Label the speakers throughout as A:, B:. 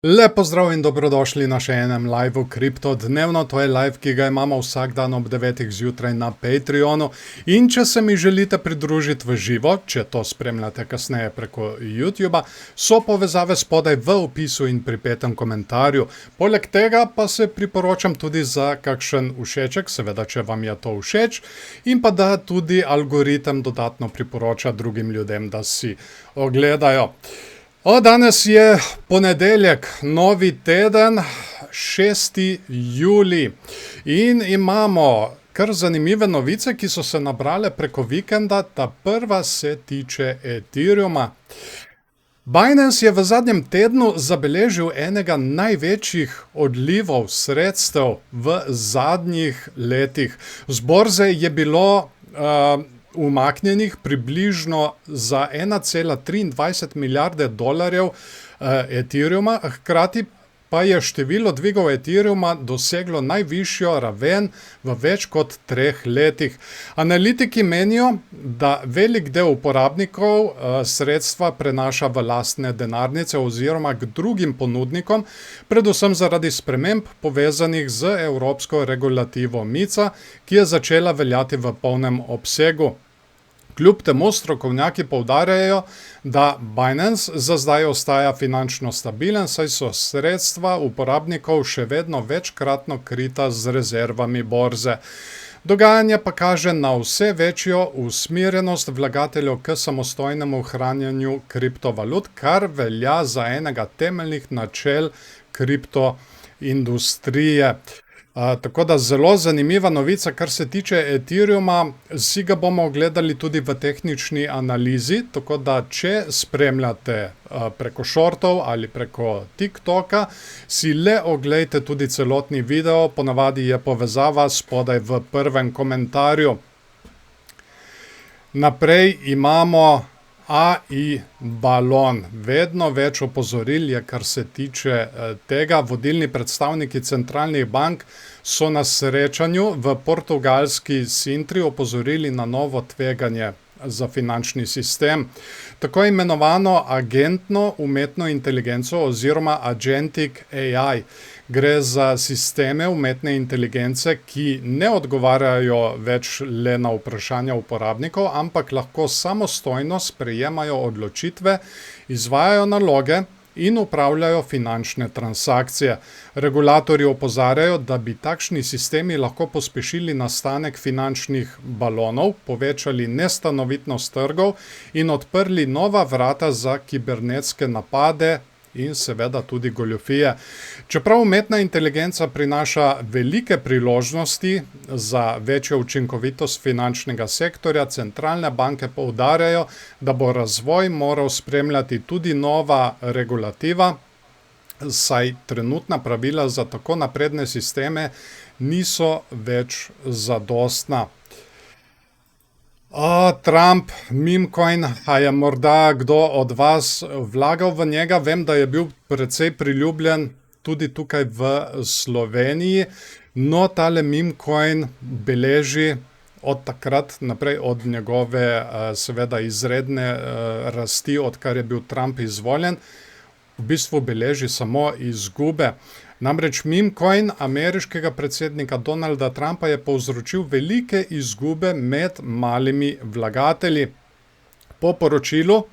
A: Lep pozdrav in dobrodošli na še enem liveu Kripto dnevno. To je live, ki ga imamo vsak dan ob 9 zjutraj na Patreonu. In če se mi želite pridružiti v živo, če to spremljate kasneje preko YouTubea, so povezave spodaj v opisu in pripetem komentarju. Poleg tega pa se priporočam tudi za kakšen všeček, seveda, če vam je to všeč, in pa da tudi algoritem dodatno priporoča drugim ljudem, da si ogledajo. Danes je ponedeljek, novi teden, 6. julij, in imamo kar zanimive novice, ki so se nabrale preko vikenda. Ta prva se tiče Ethereuma. Binance je v zadnjem tednu zabeležil enega največjih odlivov sredstev v zadnjih letih. Z borze je bilo umaknjenih približno za 1,23 milijarde dolarjev Ethereuma, hkrati pa je število dvigov Ethereuma doseglo najvišjo raven v več kot 3 letih. Analitiki menijo, da velik del uporabnikov sredstva prenaša v lastne denarnice oziroma k drugim ponudnikom, predvsem zaradi sprememb povezanih z evropsko regulativo MiCA, ki je začela veljati v polnem obsegu. Kljub temu strokovnjaki poudarjajo, da Binance za zdaj ostaja finančno stabilen, saj so sredstva uporabnikov še vedno večkratno krita z rezervami borze. Dogajanje pa kaže na vse večjo usmerjenost vlagateljev k samostojnemu hranjenju kriptovalut, kar velja za enega temeljnih načel kriptoindustrije. Tako da zelo zanimiva novica, kar se tiče Ethereuma, si ga bomo ogledali tudi v tehnični analizi, tako da če spremljate preko shortov ali preko TikToka, si le oglejte tudi celotni video, ponavadi je povezava spodaj v prvem komentarju. Naprej imamo AI balon. Vedno več opozoril je, kar se tiče tega. Vodilni predstavniki centralnih bank so na srečanju v portugalski Sintri opozorili na novo tveganje za finančni sistem. Tako imenovano agentno umetno inteligenco oziroma agentic AI. Gre za sisteme umetne inteligence, ki ne odgovarjajo več le na vprašanja uporabnikov, ampak lahko samostojno sprejemajo odločitve, izvajajo naloge in upravljajo finančne transakcije. Regulatorji opozarjajo, da bi takšni sistemi lahko pospešili nastanek finančnih balonov, povečali nestanovitnost trgov in odprli nova vrata za kibernetske napade in seveda tudi goljufije. Čeprav umetna inteligenca prinaša velike priložnosti za večjo učinkovitost finančnega sektorja, centralne banke poudarjajo, da bo razvoj moral spremljati tudi nova regulativa, saj trenutna pravila za tako napredne sisteme niso več zadostna. Trump, memecoin, a je morda kdo od vas vlagal v njega? Vem, da je bil precej priljubljen tudi tukaj v Sloveniji, no tale memecoin beleži od takrat naprej, od njegove seveda izredne rasti, odkar je bil Trump izvoljen, v bistvu beleži samo izgube. Namreč memecoin ameriškega predsednika Donalda Trumpa je povzročil velike izgube med malimi vlagatelji. Po poročilu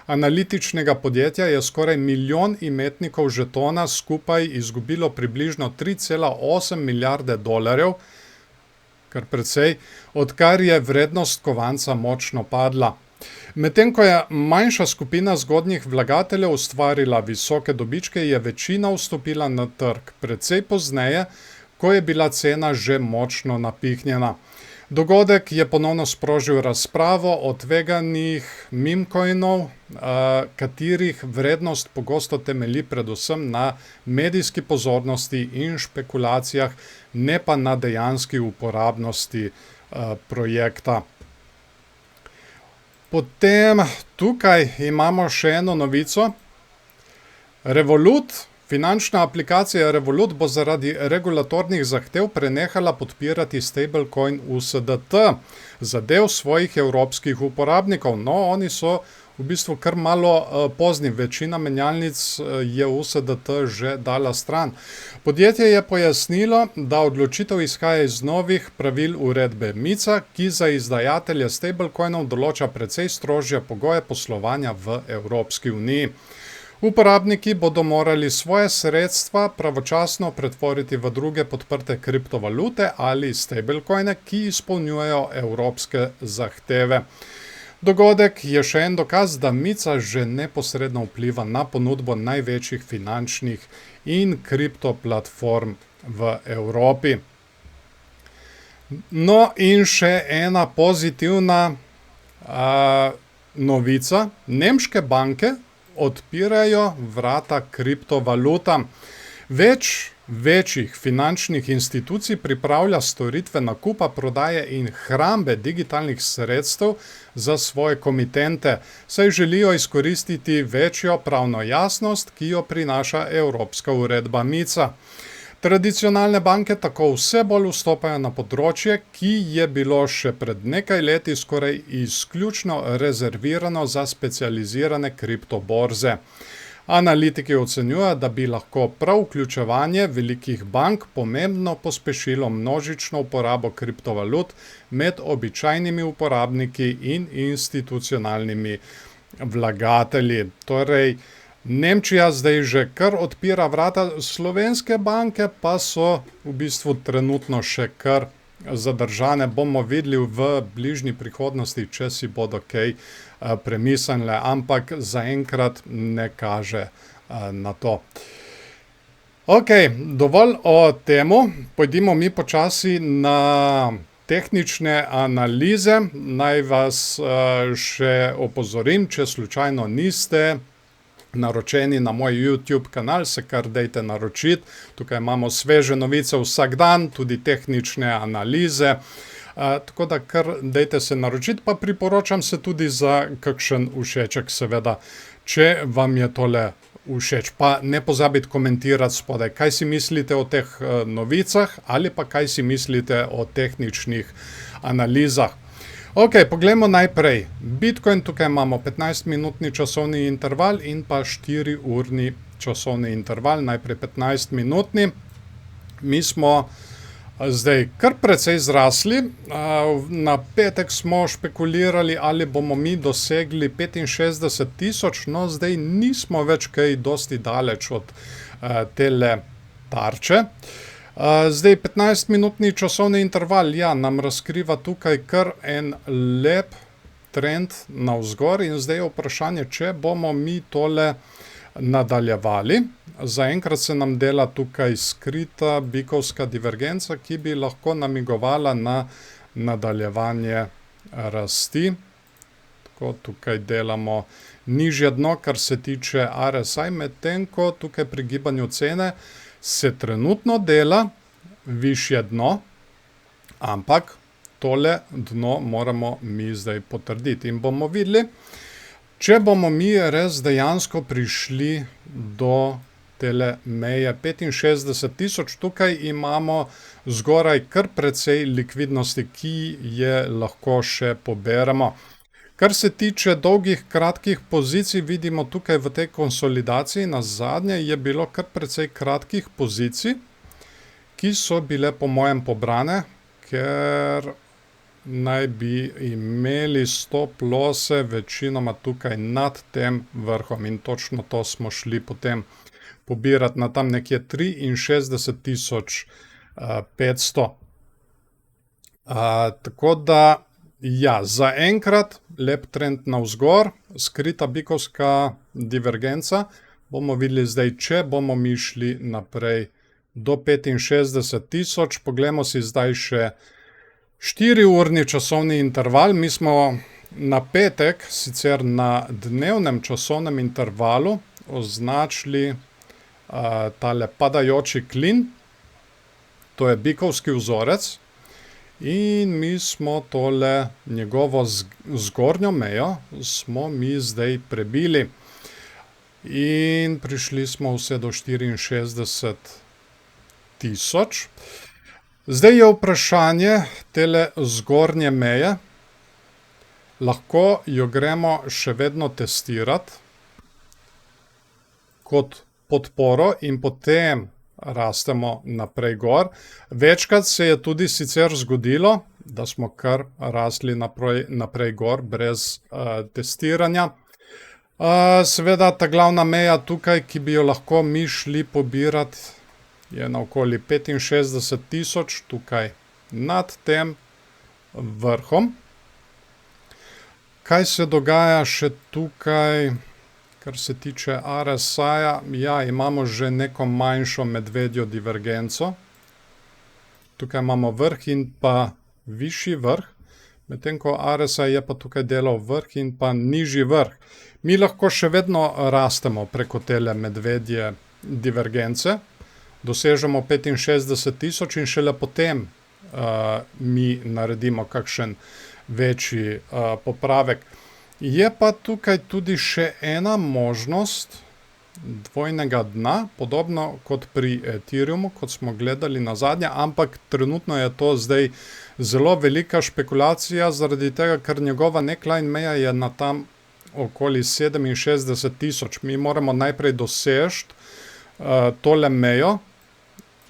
A: analitičnega podjetja je skoraj 1 milijon imetnikov žetona skupaj izgubilo približno 3,8 milijarde dolarjev, kar precej, odkar je vrednost kovanca močno padla. Medtem ko je manjša skupina zgodnjih vlagateljev ustvarila visoke dobičke, je večina vstopila na trg precej pozneje, ko je bila cena že močno napihnjena. Dogodek je ponovno sprožil razpravo o tveganih memecoinov, katerih vrednost pogosto temelji predvsem na medijski pozornosti in špekulacijah, ne pa na dejanski uporabnosti projekta. Potem tukaj imamo še eno novico. Revolut, finančna aplikacija Revolut bo zaradi regulatornih zahtev prenehala podpirati stablecoin USDT za del svojih evropskih uporabnikov. No, oni so v bistvu kar malo pozni. Večina menjalnic je USDT že dala stran. Podjetje je pojasnilo, da odločitev izhaja iz novih pravil uredbe MiCA, ki za izdajatelje stablecoinov določa precej strožje pogoje poslovanja v Evropski uniji. Uporabniki bodo morali svoje sredstva pravočasno pretvoriti v druge podprte kriptovalute ali stablecoine, ki izpolnjujejo evropske zahteve. Dogodek je še en dokaz, da MiCA že neposredno vpliva na ponudbo največjih finančnih in kriptoplatform v Evropi. No in še ena pozitivna novica. Nemške banke odpirajo vrata kriptovalutam. Več večjih finančnih institucij pripravlja storitve nakupa, prodaje in hrambe digitalnih sredstev za svoje komitente, saj želijo izkoristiti večjo pravno jasnost, ki jo prinaša evropska uredba MiCA. Tradicionalne banke tako vse bolj vstopajo na področje, ki je bilo še pred nekaj leti skoraj izključno rezervirano za specializirane kriptoborze. Analitiki ocenjujejo, da bi lahko prav vključevanje velikih bank pomembno pospešilo množično uporabo kriptovalut med običajnimi uporabniki in institucionalnimi vlagatelji. Torej, Nemčija zdaj že kar odpira vrata, slovenske banke pa so v bistvu trenutno še kar zadržane. Bomo videli v bližnji prihodnosti, če si bodo kaj premislile, ampak zaenkrat ne kaže na to. Ok, dovolj o temu, pojdimo mi počasi na tehnične analize. Naj vas še opozorim, če slučajno niste naročeni na moj YouTube kanal, se kar dejte naročiti. Tukaj imamo sveže novice vsak dan, tudi tehnične analize. Tako da kar dejte se naročiti, pa priporočam se tudi za kakšen všeček, seveda, če vam je tole všeč. Pa ne pozabite komentirati spodaj, kaj si mislite o teh novicah ali pa kaj si mislite o tehničnih analizah. Ok, poglejmo najprej. Bitcoin, tukaj imamo 15-minutni časovni interval in pa 4-urni časovni interval, najprej 15-minutni. Mi smo zdaj kar precej zrasli. Na petek smo špekulirali, ali bomo mi dosegli 65.000, no zdaj nismo več kaj dosti daleč od tele tarče. Zdaj 15-minutni časovni interval, ja, nam razkriva tukaj kar en lep trend navzgor in zdaj je vprašanje, če bomo mi tole nadaljevali. Zaenkrat se nam dela tukaj skrita bikovska divergenca, ki bi lahko namigovala na nadaljevanje rasti. Tako, tukaj delamo nižje dno, kar se tiče RSI, medtem ko tukaj pri gibanju cene se trenutno dela višje dno, ampak tole dno moramo mi zdaj potrditi in bomo videli, če bomo mi res dejansko prišli do tele meje 65.000. Tukaj imamo zgoraj kar precej likvidnosti, ki je lahko še poberemo. Kar se tiče dolgih, kratkih pozicij, vidimo tukaj v tej konsolidaciji na zadnje je bilo kar precej kratkih pozicij, ki so bile po mojem pobrane, ker naj bi imeli stop losse večinoma tukaj nad tem vrhom in točno to smo šli potem pobirati na tam nekje 63.500. Tako da ja, zaenkrat lep trend navzgor, skrita bikovska divergenca. Bomo videli zdaj, če bomo mi šli naprej do 65.000. Poglejmo si zdaj še 4-urni časovni interval. Mi smo na petek, sicer na dnevnem časovnem intervalu, označili tale padajoči klin. To je bikovski vzorec. In mi smo tole njegovo zgornjo mejo smo mi zdaj prebili. In prišli smo vse do 64.000. Zdaj je vprašanje tele zgornje meje, lahko jo gremo še vedno testirati kot podporo in potem rastemo naprej gor. Večkrat se je tudi sicer zgodilo, da smo kar rasli naprej gor brez testiranja. Seveda ta glavna meja tukaj, ki bi jo lahko mi šli pobirati, je na okoli 65.000 tukaj nad tem vrhom. Kaj se dogaja še tukaj, kar se tiče RSI-ja? Ja, imamo že neko manjšo medvedjo divergenco. Tukaj imamo vrh in pa višji vrh, medtem ko RSI je pa tukaj delal vrh in pa nižji vrh. Mi lahko še vedno rastemo preko tele medvedje divergence, dosežemo 65.000 in šele potem mi naredimo kakšen večji popravek. Je pa tukaj tudi še ena možnost dvojnega dna, podobno kot pri Ethereumu, kot smo gledali nazadnje, ampak trenutno je to zdaj zelo velika špekulacija, zaradi tega, ker njegova neckline meja je na tam okoli 67.000. Mi moramo najprej doseči tole mejo,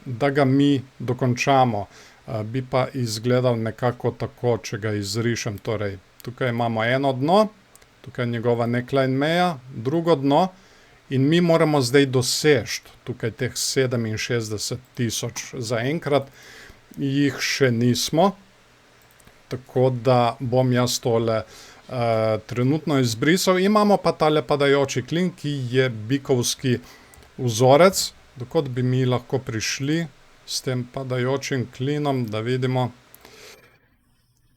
A: da ga mi dokončamo. Bi pa izgledal nekako tako, če ga izrišem. Torej, tukaj imamo eno dno, tukaj je njegova neckline meja, drugo dno in mi moramo zdaj doseči tukaj teh 67.000. Zaenkrat jih še nismo, tako da bom jaz tole trenutno izbrisal. Imamo pa tale padajoči klin, ki je bikovski vzorec, dokot bi mi lahko prišli s tem padajočim klinom, da vidimo.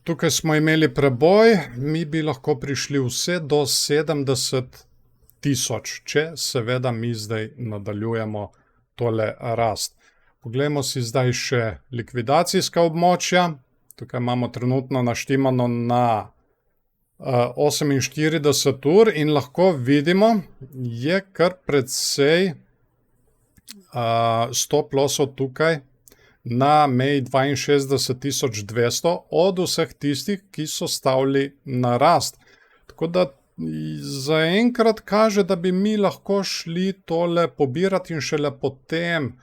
A: Tukaj smo imeli preboj, mi bi lahko prišli vse do 70.000, če seveda mi zdaj nadaljujemo tole rast. Poglejmo si zdaj še likvidacijska območja. Tukaj imamo trenutno naštimano na 48 ur in lahko vidimo, je kar precej stop lossov tukaj na meji 62.200 od vseh tistih, ki so stavili na rast. Tako da zaenkrat kaže, da bi mi lahko šli tole pobirati in šele potem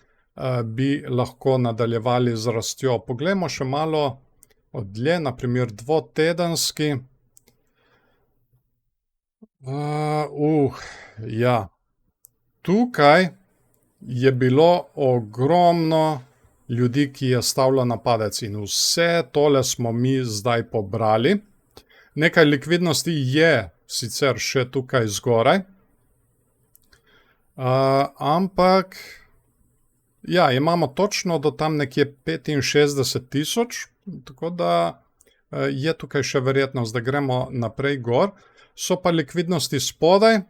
A: bi lahko nadaljevali z rastjo. Poglejmo še malo odlje, naprimer dvotedenski. Ja. Tukaj je bilo ogromno ljudi, ki je stavilo na padec in vse tole smo mi zdaj pobrali. Nekaj likvidnosti je sicer še tukaj zgoraj, ampak ja, imamo točno do tam nekje 65.000, tako da je tukaj še verjetnost, da gremo naprej gor. So pa likvidnosti spodaj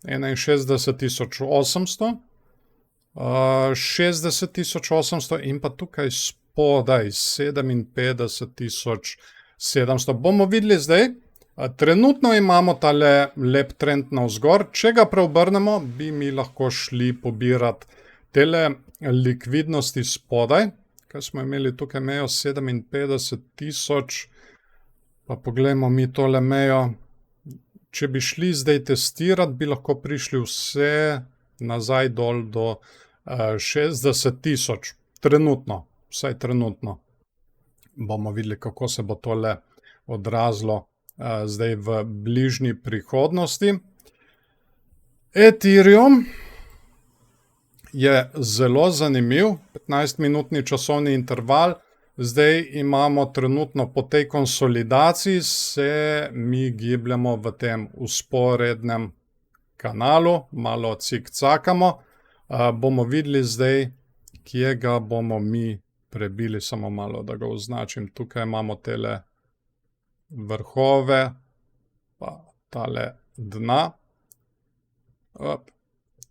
A: 61.800, 60.800 in pa tukaj spodaj 57.700. Bomo videli zdaj. Trenutno imamo tale lep trend navzgor. Če ga preobrnemo, bi mi lahko šli pobirati tele likvidnosti spodaj. Kaj smo imeli tukaj mejo 57.000. Pa poglejmo mi tole mejo. Če bi šli zdaj testirati, bi lahko prišli vse nazaj dol do 60.000. Trenutno, vsaj trenutno. Bomo videli, kako se bo tole odrazilo zdaj v bližnji prihodnosti. Ethereum je zelo zanimiv, 15-minutni časovni interval. Zdaj imamo trenutno po tej konsolidaciji, se mi gibljamo v tem vzporednem kanalu, malo cikcakamo. Bomo videli zdaj, kje ga bomo mi prebili, samo malo, da ga označim. Tukaj imamo tele vrhove, pa tale dna.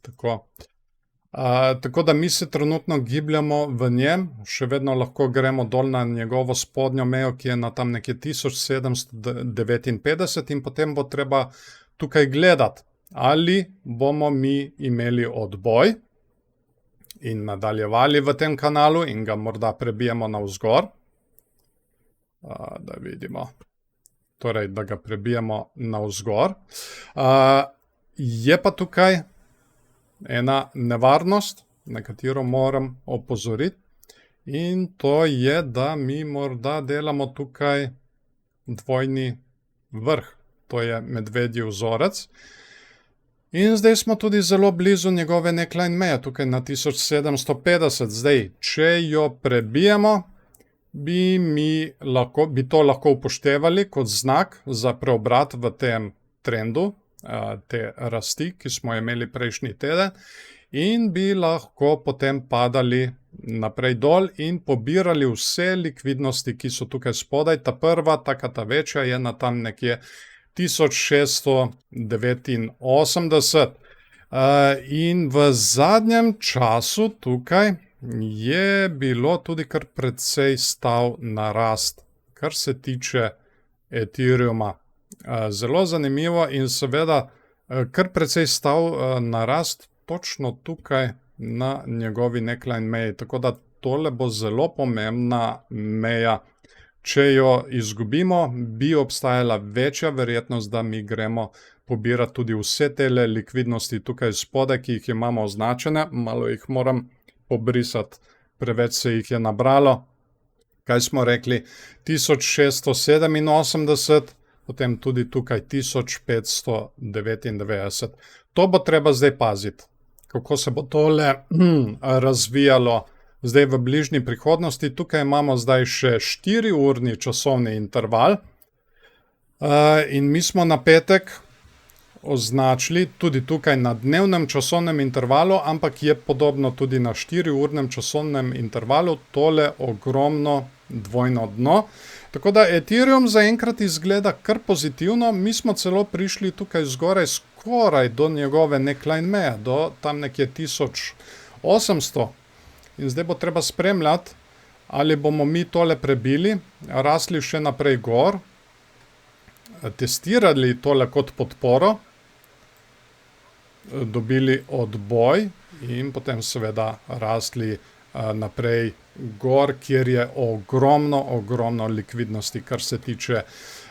A: Tako. Tako da mi se trenutno gibljamo v njem, še vedno lahko gremo dol na njegovo spodnjo mejo, ki je na tam nekje 1759 in potem bo treba tukaj gledati, ali bomo mi imeli odboj in nadaljevali v tem kanalu in ga morda prebijemo navzgor. Da vidimo. torej, da ga prebijemo navzgor. Je pa tukaj ena nevarnost, na katero moram opozoriti, in to je, da mi morda delamo tukaj dvojni vrh, to je medvedji vzorec. In zdaj smo tudi zelo blizu njegove neckline meje, tukaj na 1750. Zdaj, če jo prebijemo, bi to lahko upoštevali kot znak za preobrat v tem trendu, te rasti, ki smo imeli prejšnji teden, in bi lahko potem padali naprej dol in pobirali vse likvidnosti, ki so tukaj spodaj. Ta prva, ta večja, je na tam nekje 1689. In v zadnjem času tukaj je bilo tudi kar precej stav na rast, kar se tiče Ethereuma. Zelo zanimivo in seveda kar precej stav na rast točno tukaj na njegovi neckline meji. Tako da tole bo zelo pomembna meja. Če jo izgubimo, bi obstajala večja verjetnost, da mi gremo pobirati tudi vse tele likvidnosti tukaj spodaj, ki jih imamo označene. Malo jih moram pobrisati, preveč se jih je nabralo. Kaj smo rekli? 1687, potem tudi tukaj 1599. To bo treba zdaj paziti, kako se bo tole razvijalo zdaj v bližnji prihodnosti. Tukaj imamo zdaj še 4-urni časovni interval in mi smo na petek označili tudi tukaj na dnevnem časovnem intervalu, ampak je podobno tudi na 4-urnem časovnem intervalu tole ogromno dvojno dno. Tako da Ethereum zaenkrat izgleda kar pozitivno. Mi smo celo prišli tukaj zgoraj skoraj do njegove neckline meje, do tam nekje 1800. In zdaj bo treba spremljati, ali bomo mi tole prebili, rasli še naprej gor, testirali tole kot podporo, dobili odboj in potem seveda rasli naprej gor, kjer je ogromno likvidnosti, kar se tiče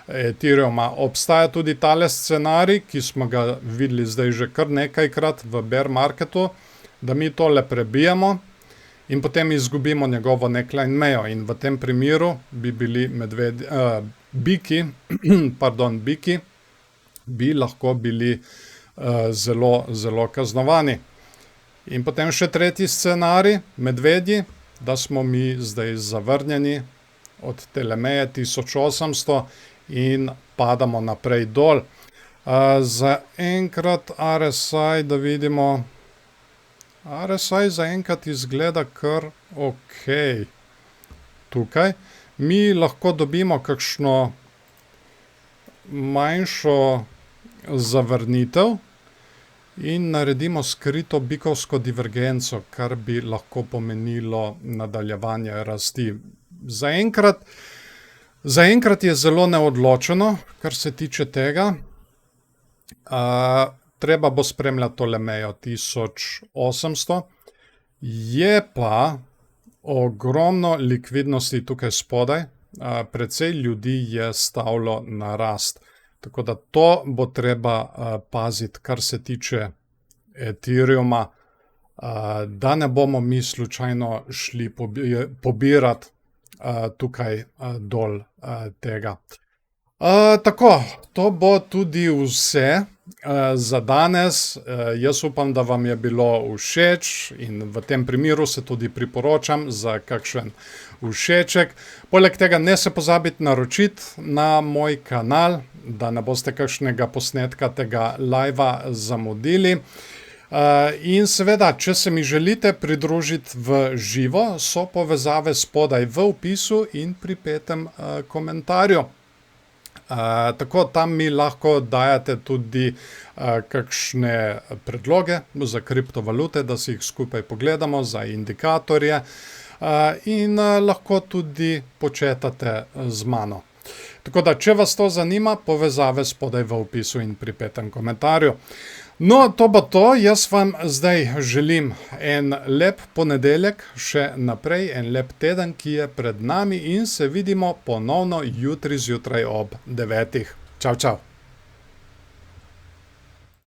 A: Ethereuma. Obstaja tudi tale scenarij, ki smo ga videli zdaj že kar nekajkrat v bear marketu, da mi tole prebijemo in potem izgubimo njegovo neckline mejo. In v tem primeru bi bili biki bi lahko bili zelo kaznovani. In potem še tretji scenarij, medvedji, da smo mi zdaj zavrnjeni od tele meje 1800 in padamo naprej dol. Zaenkrat RSI, da vidimo. RSI zaenkrat izgleda kar ok. Tukaj mi lahko dobimo kakšno manjšo zavrnitev in naredimo skrito bikovsko divergenco, kar bi lahko pomenilo nadaljevanje rasti. Zaenkrat je zelo neodločeno, kar se tiče tega. Treba bo spremljati tole mejo 1800. Je pa ogromno likvidnosti tukaj spodaj. Precej ljudi je stavilo na rast. Tako da to bo treba paziti, kar se tiče Ethereuma, da ne bomo mi slučajno šli pobirati tukaj dol tega. Tako, to bo tudi vse za danes. Jaz upam, da vam je bilo všeč in v tem primeru se tudi priporočam za kakšen všeček. Poleg tega ne se pozabiti naročiti na moj kanal, da ne boste kakšnega posnetka tega live zamudili. In seveda, če se mi želite pridružiti v živo, so povezave spodaj v opisu in pripetem komentarju. Tako tam mi lahko dajate tudi kakšne predloge za kriptovalute, da si jih skupaj pogledamo, za indikatorje in lahko tudi početate z mano. Tako da, če vas to zanima, povezave spodaj v opisu in pripetem komentarju. No, to pa to. Jaz vam zdaj želim en lep ponedeljek, še naprej en lep teden, ki je pred nami in se vidimo ponovno jutri zjutraj ob 9. Čau, čau.